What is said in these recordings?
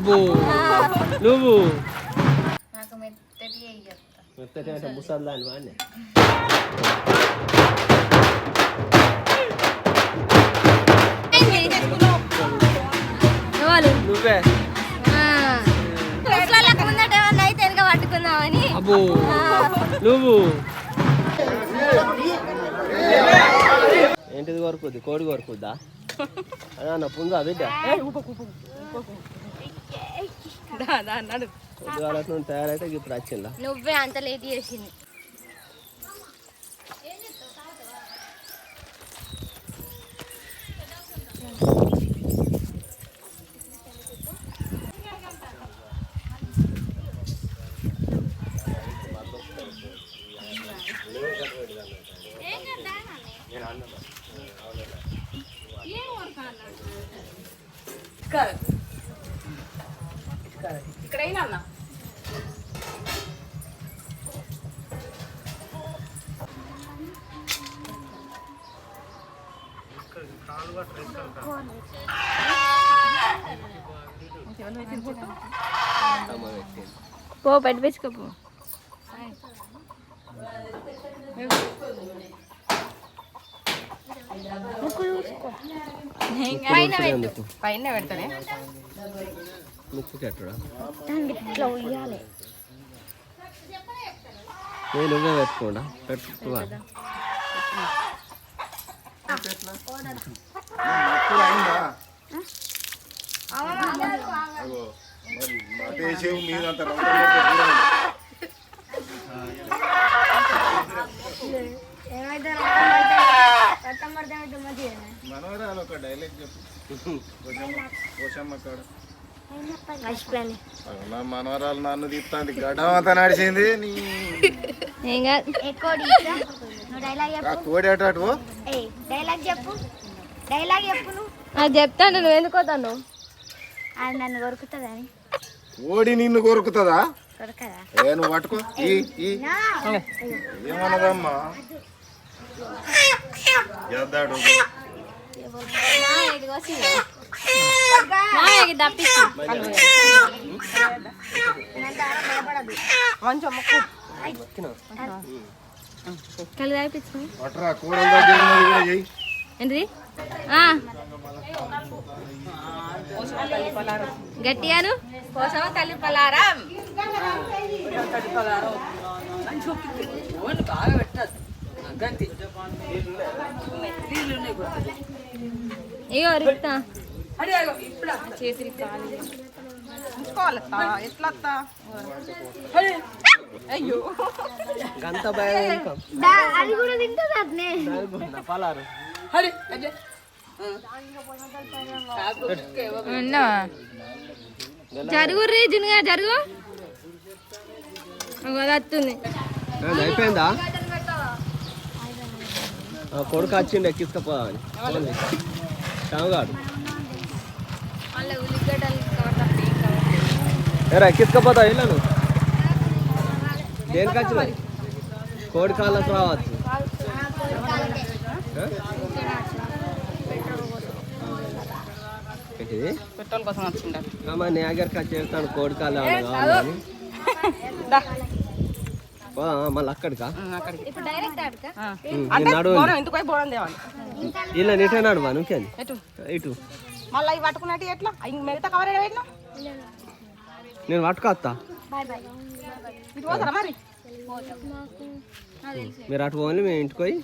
అబ్బో నువ్వు నాకు మెత్తటి మెత్తటి అంటే ముసల్లా అని వాడిని నువ్వే అయితే వెనక పట్టుకుందామని. అబ్బో నువ్వు ఏంటిది కొరుకుద్ది కోడి కొరుకుద్దా అదే పుందా బిడ్డ కొద్దిగా నుండి తయారైతే ఇప్పుడు వచ్చిందా నువ్వే అంత లేట్ చేసింది. ఇక్కడైనా అన్న పో పెట్టించుకోపో. పైన పెడతానే ముక్కు కట్టడా ఇట్లా ఉయ్యాలి. నువ్వే పెట్టుకోడా పెట్టుకోవా మనవరాలు ఒక డైలాగ్ చెప్పు. మనవరాలు నన్ను తీస్తుంది గడ్డం అంతా నడిచింది కోడి అటు డైలాగ్ చెప్పు. డైలాగ్ చెప్పు. నువ్వు అది చెప్తాను. నువ్వు ఎందుకు పోతాను? అది నన్ను కొరుకుతుంది అని. కోడి నిన్ను కొరుకుతుందా? ఏ నువ్వు పట్టుకో ఏమన్నదమ్మా చేద్దాడు ఏంటిది గట్టిగాను కోసమ తల్లి పలారం బాగా పెట్టదు గంతి అయ్యో రిక్తా ఇప్పుడు చేసి ఎట్లా అయ్యో గంత అది కూడా తింటుంది పలారు జరుగు రీజన్గా జరుగు వస్తుంది. అయిపోయిందా కొడుకు వచ్చిండు ఎక్కించుకపోదా అని కాగాడు ఎరా ఎక్కించుకపోతా వెళ్ళను దేనికి వచ్చిన కోడి కాళ్ళకు రావచ్చు. పెట్రోల్ కోసం వచ్చిండ నీ దగ్గరికి వచ్చి వెళ్తాను కోడి కాళ్ళు మళ్ళీ అక్కడికా ఇలా నీటే నడువా నువ్వు ఇటు మళ్ళీ ఇవి పట్టుకున్నట్టు ఎట్లా మిగతా కవర్ పెట్టినా నేను పట్టుకొస్తా. ఇటు పోతారా మరి మీరు అటు పోని మేము ఇంటికి పోయి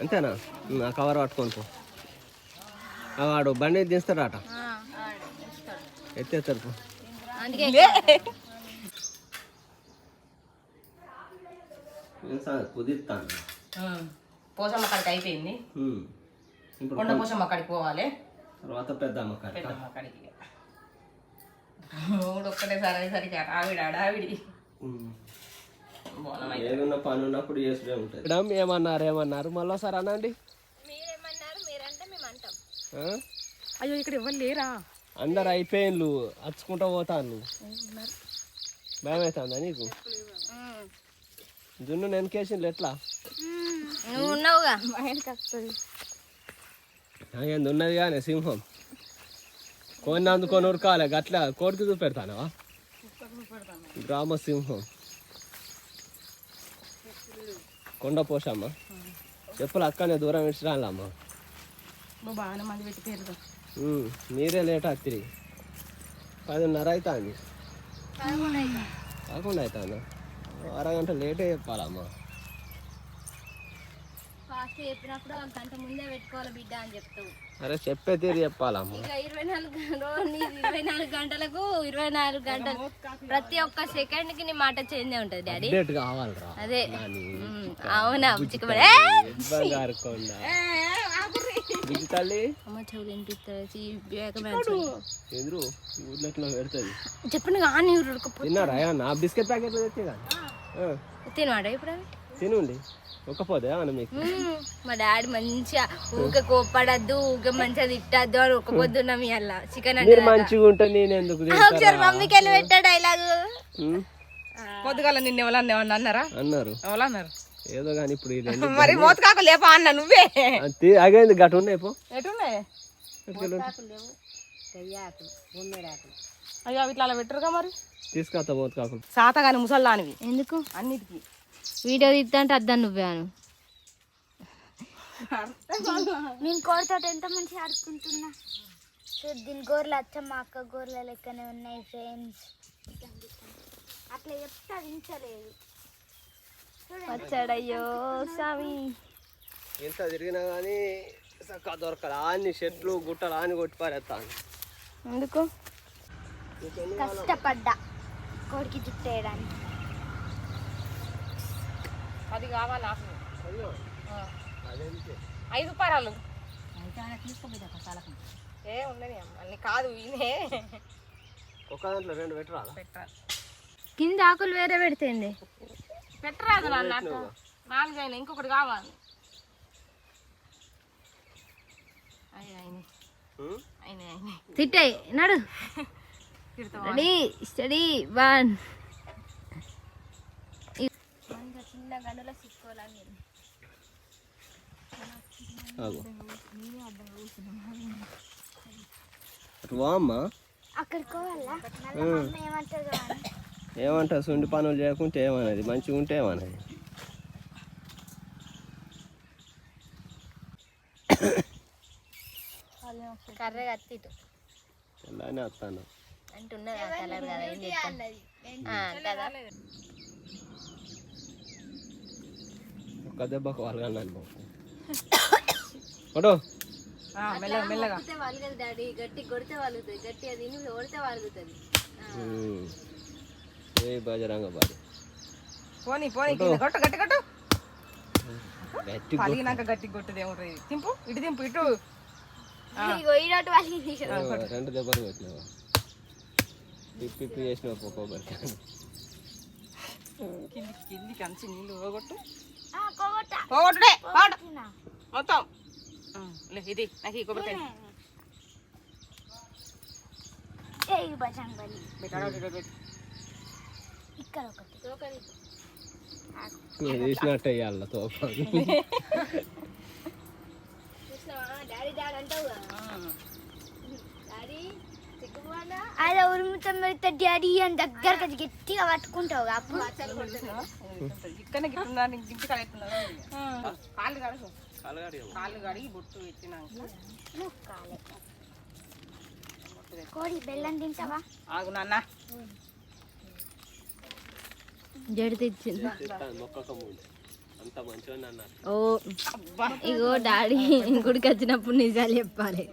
అంతేనా ఆ కవర్ పట్టుకొని పో. వాడు బండి దిస్తాడు అట ఎత్తేస్తారు పో. కుదిస్తాను పోసమ్మ కాడికి అయిపోయింది. కొండ పోసమ్మ కాడికి పోవాలి. తర్వాత పెద్దమ్మ కాడికి మూడు ఒక్కటేసారి అయ్యేసరికి ఆవిడి ఏదన్నా పని ఉన్నప్పుడు చేస్తూనే ఉంటుంది. ఏమన్నారు మళ్ళీ ఒకసారి అనండి. అయ్యో ఇక్కడ ఎవరు లేరా? అందరు అయిపోయిండ్లు అచ్చుకుంటా పోతాను. భయం అవుతుందా నీకు? జున్ను వెనకేసిండ్లు ఎట్లా ఉన్నావుగా ఉన్నది కానీ సింహం కొన్ని అందుకొని ఉరకాలి గట్లా కోడికి చూపెడతానవా గ్రామ సింహం కొండ పోషమ్మ చెప్పులు అక్కనే దూరం విడిచిరాలమ్మా నువ్వు బాగానే మంది పెట్టి పేరు మీరే లేట్ అత్తిరి 10:30 అవుతుంది కాకుండా అవుతాను అరగంట లేటే చెప్పాలమ్మా ఫాస్ట్ చెప్పినప్పుడు ఒక గంట ముందే పెట్టుకోవాలి బిడ్డ అని చెప్తావు అరే చెప్పే తీరు చెప్పాలమ్మా ఇక 24 గంటలకు 24 గంటలు ప్రతి ఒక్క సెకండ్ కి నీ మాట చేంజ్ ఉంటుంది డాడీ అప్డేట్ కావాలరా అదే అవునా చిక్కబడే బంగారు కొండ బుజ్జి తల్లి అమ్మ చెవులు వినిపిస్తుంది ఎదురు ఊర్లో పెడుతుంది చెప్పండి కానీ తిన్నారా నా బిస్కెట్ ప్యాకెట్లు తెచ్చి కానీ తినమాట ఇప్పుడు తినండి ఒక్కపోతే ఏమన్నా మీకు మా డాడీ మంచిగా ఊకే కోప్పడద్దు ఊకే మంచిగా తిట్టద్దు అని ఒక పొద్దున్నాం ఇవాళ చికెన్ మీరు మంచిగా ఉంటే నేను ఎందుకు ఒకసారి మమ్మీకి వెళ్ళి పెట్టా డైలాగ్ పొద్దుగాల నిన్న ఎవరన్నా ఏమన్నా అన్నారా అన్నారు ఎవరు అన్నారు ఏదో కానీ ఇప్పుడు ఈ రెండు మరి మోతకాకు లేపా అన్న నువ్వే అగైంది గట్టు ఉన్నాయి పో ఎటున్నాయి అయ్యో ఇట్లా అలా పెట్టరుగా మరి తీసుకొస్తా పోతు కాకుండా సాత కానీ ముసల్లానివి ఎందుకు అన్నిటికి వీడియో తీస్తా అంటే అద్దాను నువ్వేను నేను కోరితో ఎంత మంచిగా ఆడుకుంటున్నా దీని గోర్లు అచ్చమ్మ అక్క గోర్ల లెక్కనే ఉన్నాయి ఫ్రెండ్స్ అట్లా చెప్తే అదించలేదు వచ్చాడయ్యో స్వామి ఎంత తిరిగినా కానీ చక్కగా దొరకదు అన్ని చెట్లు గుట్టలు అని కొట్టి పారేస్తాను ఎందుకు కష్టపడ్డా కోడికి చుట్టేయడానికి అది కావాలి నాకు 5 రూపాయలు ఏ ఉండని అన్ని కాదు ఈయనే ఒక దాంట్లో 2 పెట్టరా పెట్టాలి కింద ఆకులు వేరే పెడితేంది పెట్టరాదు నాన్న 4 అయినా ఇంకొకటి కావాలి తిట్టాయి నడు రెడీ స్టడీ 1 చిన్న గంటలో సిక్కోవాలి అమ్మా అక్కడికి పోవాలా ఏమంటారు ఏమంటా సుండి పనులు చేయకుంటే ఏమన్నది మంచిగా ఉంటే ఏమన్నది కర్ర కత్తిటు అలానే వస్తాను అంటున్నది ఆ కలర్ కదా ఒక్క దెబ్బకు వాళ్ళగాను ఫోటో మెల్లగా మెల్లగా వాళ్ళగదు డాడీ గట్టి కొడితే వాళ్ళుతుంది గట్టి అది కొడితే వాళ్ళుతుంది ఏ బజరంగ బాడి పోనీ పోనీ కొట్టు గట్టి కొట్టు గట్టి పలిగినాక గట్టి కొట్టుది ఏముంటుంది తింపు ఇటు తింపు ఇటు ఇటు వాళ్ళకి 2 దెబ్బలు పెట్టినావా పిప్పి చేసిన కొబ్బరి కిందికి అంచి నీళ్ళు పోగొట్టు కోగొట్ట పోగొట్టుడే మొత్తం ఇది నాకు ఈ కొబ్బరికాయ ఇక్కడ ఒకటి తీసినట్టు వేయాల తోక డాడీ డాడీ అంటావు డాడీ అదే ఉరుముతం పెడితే డాడీ అని దగ్గరకు గట్టిగా పట్టుకుంటావు అప్పుడు ఇక్కడనే గిట్టున్నా ఇంటి కాడ కాళ్ళు కడిగి బొట్టు పెట్టినాక కోడి బెల్లం తింటావా ఆగు నాన్న జడి తెచ్చింది అంత మంచిగా అన్నారు ఓ ఇగో డాడీ గుడికి వచ్చినప్పుడు నిజాలు చెప్పాలి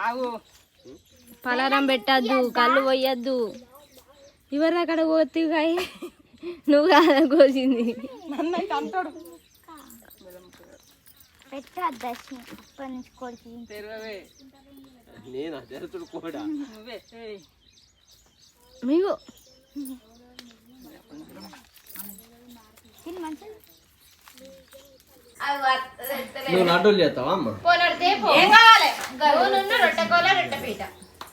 ఆగు పలారం పెట్టద్దు కళ్ళు పోయొద్దు ఎవరు అక్కడ పోతు కాయ నువ్వు కాదా కోసింది అంటాడు పెట్టద్దు ఇప్పటి నుంచి కొడుకు నేను జరుగుతుడు కూడా నువ్వే మీకు నువ్వు లడ్డూలు చేస్తావా అమ్మ ఏం కావాలి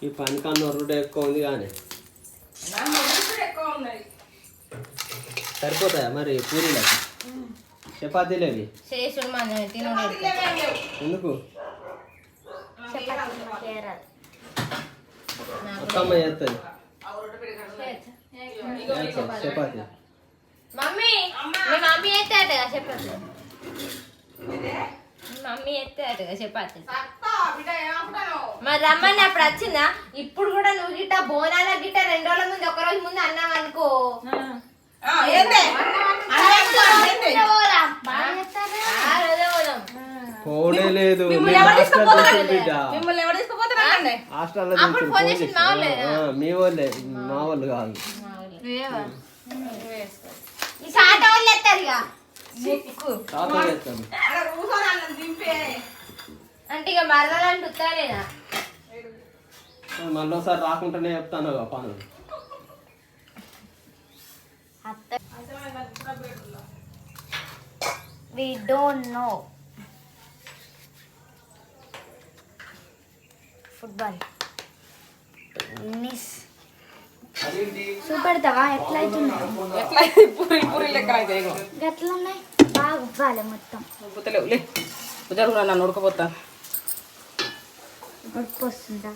ఈ పని కన్నా రొట్టె ఎక్కువ ఉంది కానీ ఎక్కువ ఉన్నది సరిపోతాయా మరి పూరీలకి చపాతీలు అవి చేసుడు మనం తినడు ఎందుకు నాకు అమ్మ చేస్తుంది చపాతీ మమ్మీ మీ మమ్మీ ఎత్తాడుగా చెప్పండి మమ్మీ ఎత్తాడుగా చెప్పాలి మరి రమ్మని అప్పుడు వచ్చిందా ఇప్పుడు కూడా నువ్వు గిట్ట బోనాల గిట్ట 2 రోజుల ముందు 1 రోజు ముందు అన్నావు అనుకో ఫోనే లేదు మీ వాళ్ళే మా వాళ్ళు కాదు తాత చేస్తాను అంటే ఇక మరలాంటి ఉత్తానేనా మళ్ళీ ఒకసారి రాకుండానే చెప్తాను పనులు We don't know. Football tennis చూపెడతావా ఎట్లా అవుతున్నాయి గట్ల ఉన్నాయి బాగా ఇవ్వాలి మొత్తం నన్ను ఉడకపోతా ఉడుపు వస్తుందా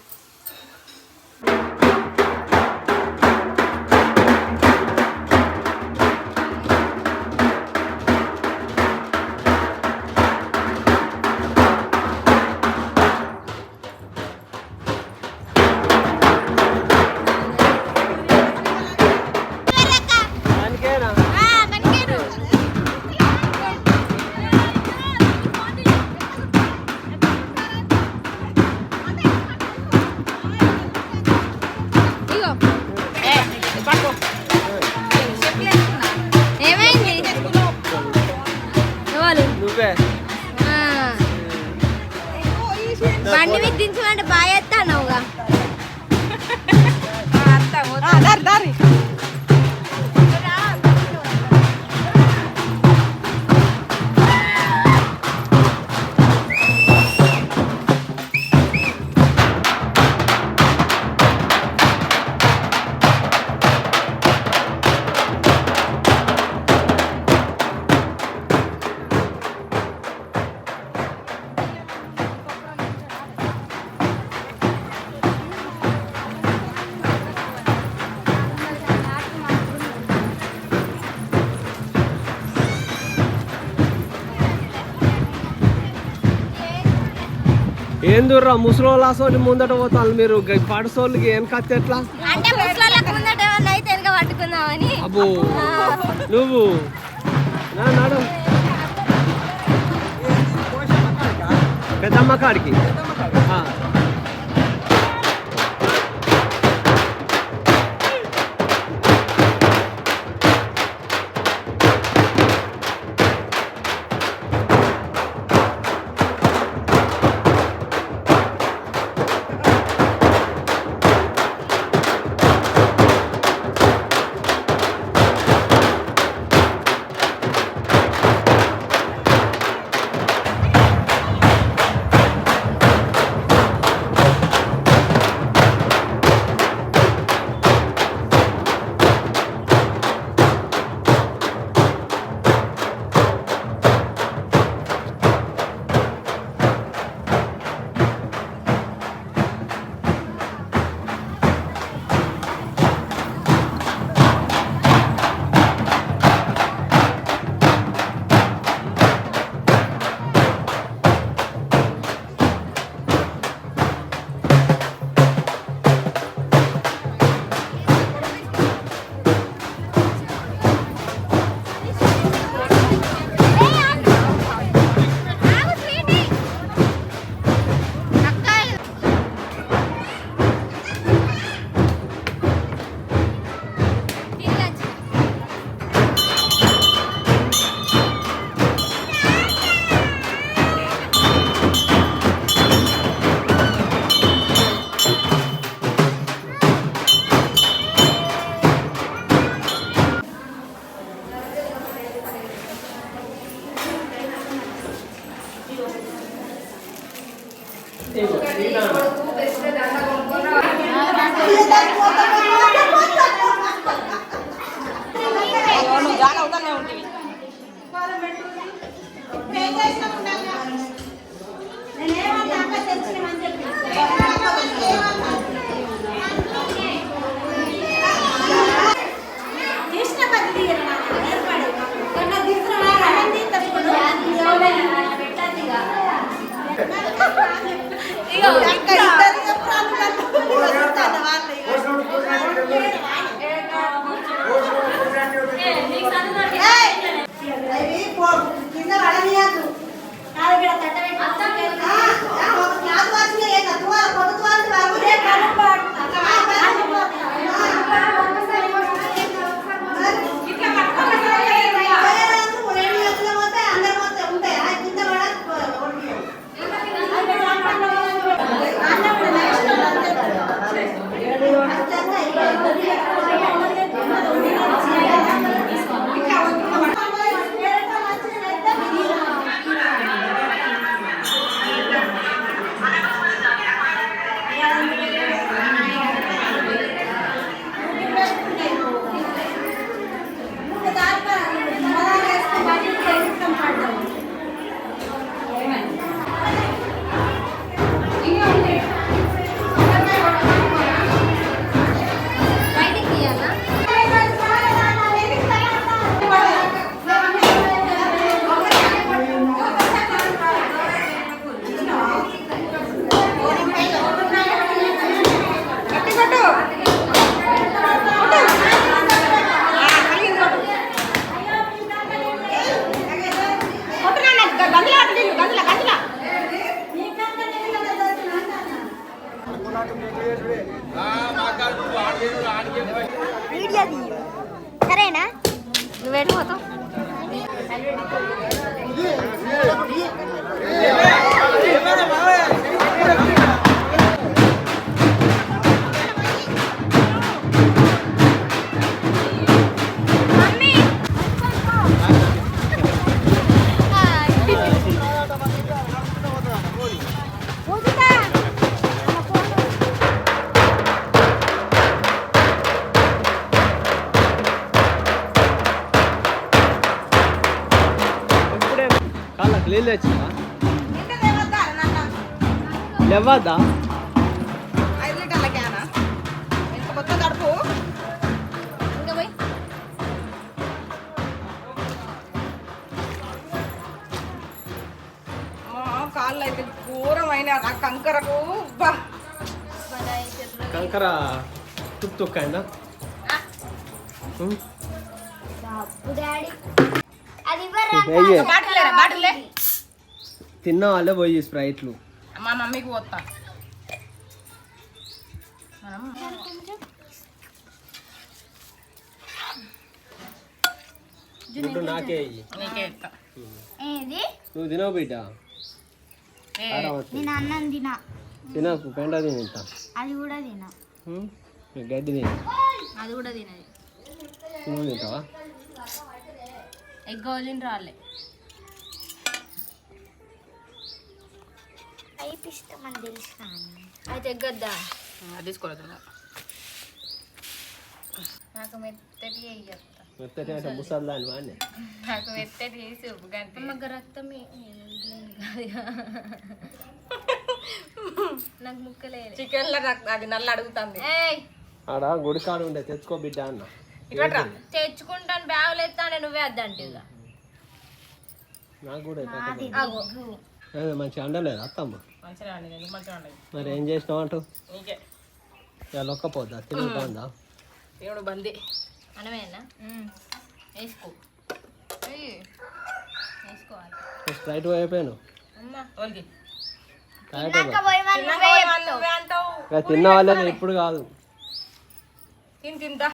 నువ్వే బండి మీద దించమంటే బాగా ఎత్తానవుగా ఏం దూర్రా ముసలోళ్ళ ముందట పోతాను మీరు పడసోళ్ళకి ఏం కత్తి ఎట్లా అంటే ముసలోళ్ళకి ముందట అయితే వెనక పట్టుకుందామని అబ్బో నువ్వు నాడు పెద్దమ్మ కాడికి వీడియో తీయు సరేనా నువ్వు వెళ్ళిపోతావు కాళ్ళకి నీళ్ళు తెచ్చిందా లేవద్దా 5 లీటర్ల క్యానా ఎంత కొత్త తడుపు ఇంకా పోయి కాళ్ళు అయితే ఘోరమైన ఆ కంకరకు కంకర తుక్తుక్కైందా డాడీ అది అయ్యే బాటిల్లే తిన్న వాళ్ళే పోయి స్ప్రైట్లు మా మమ్మీకి పోతా గుడ్డు నాకే అయ్యి నీకే ఇస్తా ఏది నువ్వు తినవు బిడ్డ నేను అన్నం తినా తినకు పెండ తింటా అది కూడా తినా గడ్డి తిని అది కూడా తినది నువ్వు తింటావా ఎగ్ గోలిని రాలే అయిపిస్తామని తెలుసు అయితే ఎగ్గద్దా తీసుకోలేదు నాకు మెత్తటి చెప్తా మెత్తటి అంటే ముసల్దా అని వాడిని నాకు మెత్తటి చేసి ఉప్పు రక్తం నాకు ముక్కలే చికెన్ లో అది నల్ల అడుగుతుంది ఆడ గుడి కాడు ఉండే తెచ్చుకో బిడ్డ అన్న తెచ్చుకుంటాను బ్యాగులు ఎత్తాను నువ్వే అద్దంటే నాకు కూడా మంచిగా అండలేదు అత్తమ్మ మరి ఏం చేసినావు అంటూ ఇలా ఒక్కపోద్దా తినదా దేవుడు బంది మనమేనా వేసుకో వేసుకోవాలి స్ప్రైట్ అయిపోయాను తిన్న వాళ్ళని ఎప్పుడు కాదు తిందా